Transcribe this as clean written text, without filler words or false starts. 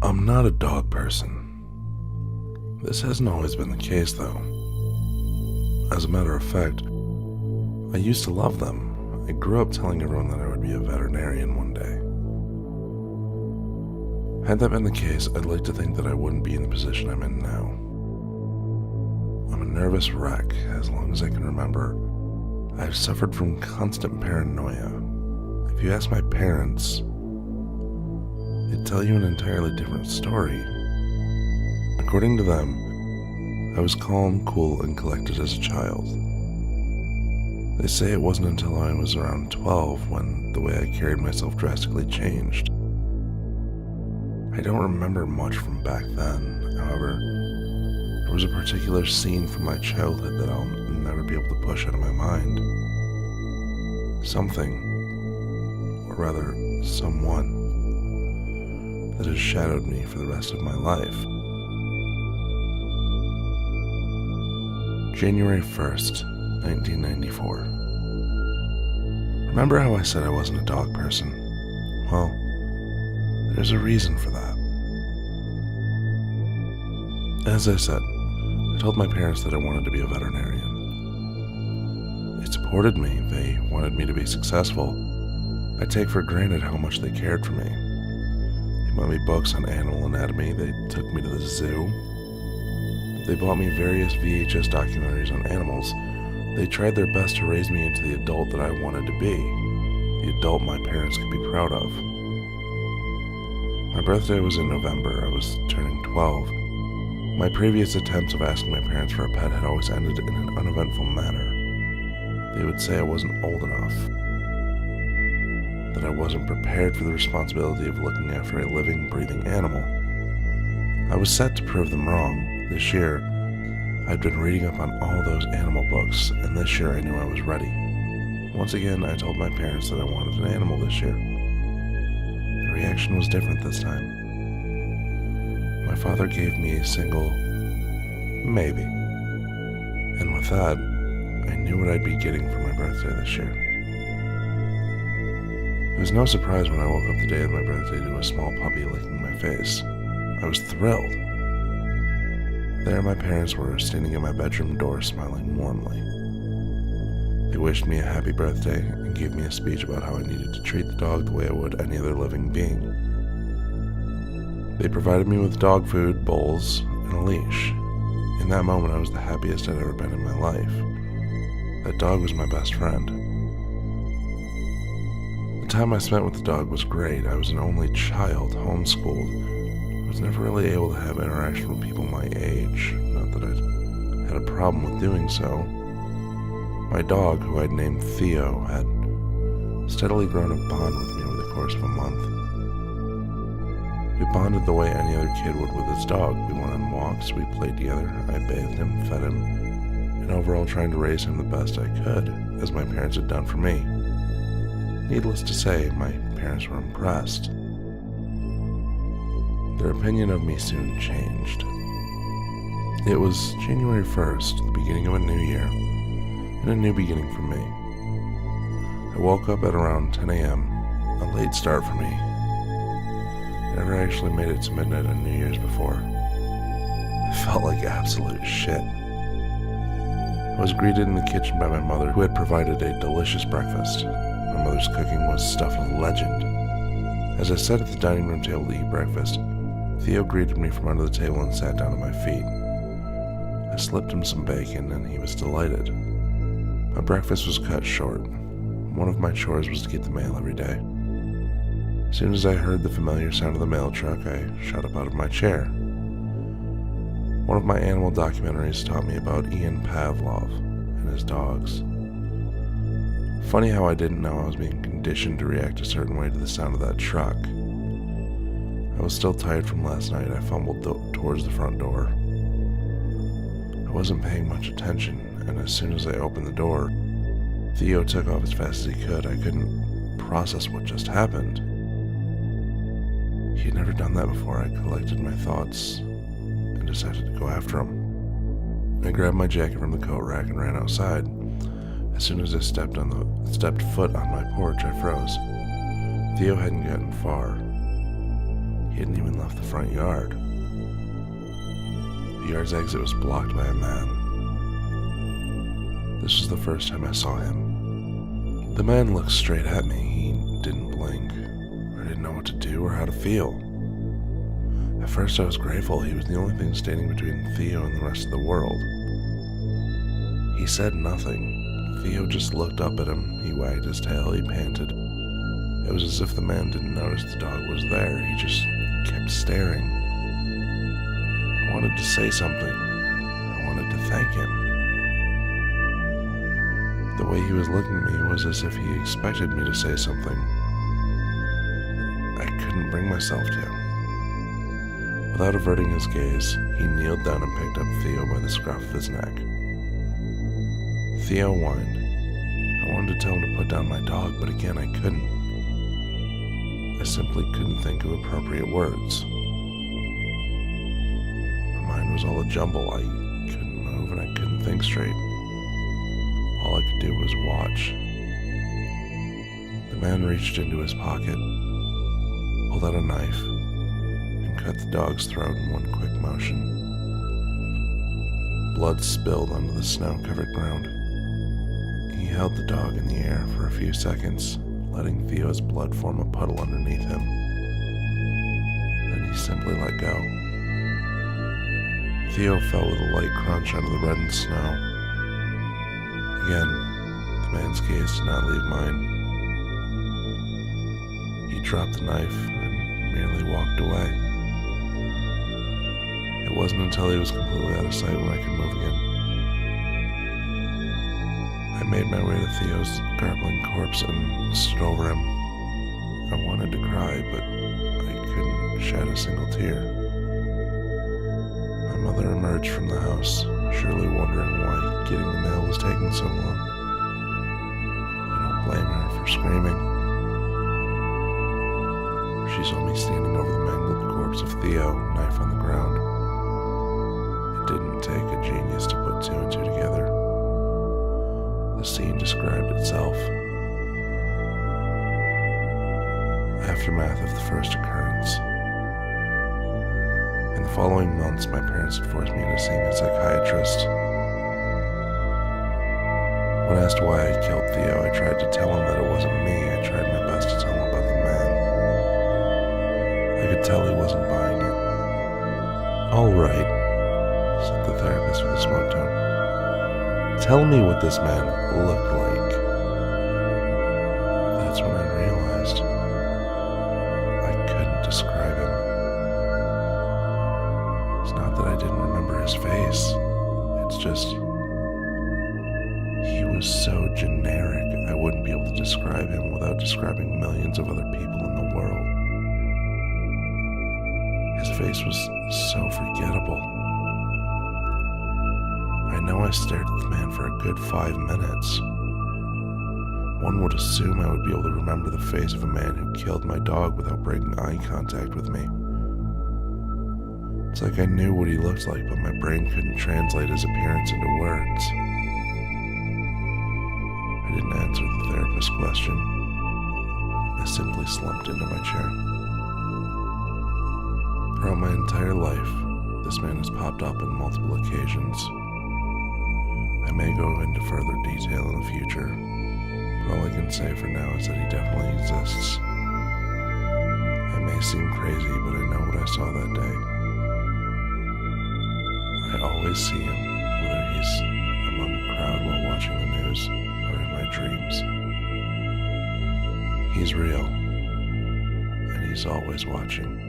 I'm not a dog person. This hasn't always been the case, though. As a matter of fact, I used to love them. I grew up telling everyone that I would be a veterinarian one day. Had that been the case, I'd like to think that I wouldn't be in the position I'm in now. I'm a nervous wreck. As long as I can remember, I've suffered from constant paranoia. If you ask my parents, they'd tell you an entirely different story. According to them, I was calm, cool, and collected as a child. They say it wasn't until I was around 12 when the way I carried myself drastically changed. I don't remember much from back then. However, there was a particular scene from my childhood that I'll never be able to push out of my mind. Something, or rather, someone, that has shadowed me for the rest of my life. January 1st, 1994. Remember how I said I wasn't a dog person? Well, there's a reason for that. As I said, I told my parents that I wanted to be a veterinarian. They supported me. They wanted me to be successful. I take for granted how much they cared for me. They bought me books on animal anatomy. They took me to the zoo. They bought me various VHS documentaries on animals. They tried their best to raise me into the adult that I wanted to be, the adult my parents could be proud of. My birthday was in November. I was turning 12. My previous attempts of asking my parents for a pet had always ended in an uneventful manner. They would say I wasn't old enough, that I wasn't prepared for the responsibility of looking after a living, breathing animal. I was set to prove them wrong. This year, I'd been reading up on all those animal books, and this year I knew I was ready. Once again, I told my parents that I wanted an animal this year. The reaction was different this time. My father gave me a single maybe, and with that, I knew what I'd be getting for my birthday this year. It was no surprise when I woke up the day of my birthday to a small puppy licking my face. I was thrilled. There my parents were, standing at my bedroom door, smiling warmly. They wished me a happy birthday and gave me a speech about how I needed to treat the dog the way I would any other living being. They provided me with dog food, bowls, and a leash. In that moment, I was the happiest I'd ever been in my life. That dog was my best friend. The time I spent with the dog was great. I was an only child, homeschooled. I was never really able to have interaction with people my age, not that I had a problem with doing so. My dog, who I'd named Theo, had steadily grown a bond with me over the course of a month. We bonded the way any other kid would with his dog. We went on walks, we played together, I bathed him, fed him, and overall trying to raise him the best I could, as my parents had done for me. Needless to say, my parents were impressed. Their opinion of me soon changed. It was January 1st, the beginning of a new year, and a new beginning for me. I woke up at around 10 a.m., a late start for me. I never actually made it to midnight on New Year's before. I felt like absolute shit. I was greeted in the kitchen by my mother, who had provided a delicious breakfast. My mother's cooking was stuff of legend. As I sat at the dining room table to eat breakfast, Theo greeted me from under the table and sat down at my feet. I slipped him some bacon, and he was delighted. My breakfast was cut short. One of my chores was to get the mail every day. As soon as I heard the familiar sound of the mail truck, I shot up out of my chair. One of my animal documentaries taught me about Ian Pavlov and his dogs. Funny how I didn't know I was being conditioned to react a certain way to the sound of that truck. I was still tired from last night. I fumbled towards the front door. I wasn't paying much attention, and as soon as I opened the door, Theo took off as fast as he could. I couldn't process what just happened. He had never done that before. I collected my thoughts and decided to go after him. I grabbed my jacket from the coat rack and ran outside. As soon as I stepped foot on my porch, I froze. Theo hadn't gotten far. He hadn't even left the front yard. The yard's exit was blocked by a man. This was the first time I saw him. The man looked straight at me. He didn't blink. I didn't know what to do or how to feel. At first I was grateful. He was the only thing standing between Theo and the rest of the world. He said nothing. Theo just looked up at him. He wagged his tail. He panted. It was as if the man didn't notice the dog was there. He just kept staring. I wanted to say something. I wanted to thank him. The way he was looking at me was as if he expected me to say something. I couldn't bring myself to. Without averting his gaze, he kneeled down and picked up Theo by the scruff of his neck. Theo whined. I wanted to tell him to put down my dog, but again I couldn't. I simply couldn't think of appropriate words. My mind was all a jumble. I couldn't move and I couldn't think straight. All I could do was watch. The man reached into his pocket, pulled out a knife, and cut the dog's throat in one quick motion. Blood spilled onto the snow-covered ground. He held the dog in the air for a few seconds, letting Theo's blood form a puddle underneath him. Then he simply let go. Theo fell with a light crunch onto the reddened snow. Again, the man's gaze did not leave mine. He dropped the knife and merely walked away. It wasn't until he was completely out of sight when I could move again. I made my way to Theo's garbling corpse and stood over him. I wanted to cry, but I couldn't shed a single tear. My mother emerged from the house, surely wondering why getting the mail was taking so long. I don't blame her for screaming. She saw me standing over the mangled corpse of Theo, knife on the ground. It didn't take a genius to put two and two together. The scene described itself. Aftermath of the first occurrence. In the following months, my parents had forced me into seeing a psychiatrist. When asked why I killed Theo, I tried to tell him that it wasn't me. I tried my best to tell him about the man. I could tell he wasn't buying it. "All right," said the therapist with a smug tone. "Tell me what this man looked like." That's when I realized I couldn't describe him. It's not that I didn't remember his face. It's just he was so generic I wouldn't be able to describe him without describing millions of other people in the world. His face was so forgettable. I know I stared at the man for a good 5 minutes. One would assume I would be able to remember the face of a man who killed my dog without breaking eye contact with me. It's like I knew what he looked like, but my brain couldn't translate his appearance into words. I didn't answer the therapist's question. I simply slumped into my chair. Throughout my entire life, this man has popped up on multiple occasions. I may go into further detail in the future, but all I can say for now is that he definitely exists. I may seem crazy, but I know what I saw that day. I always see him, whether he's among the crowd while watching the news or in my dreams. He's real, and he's always watching.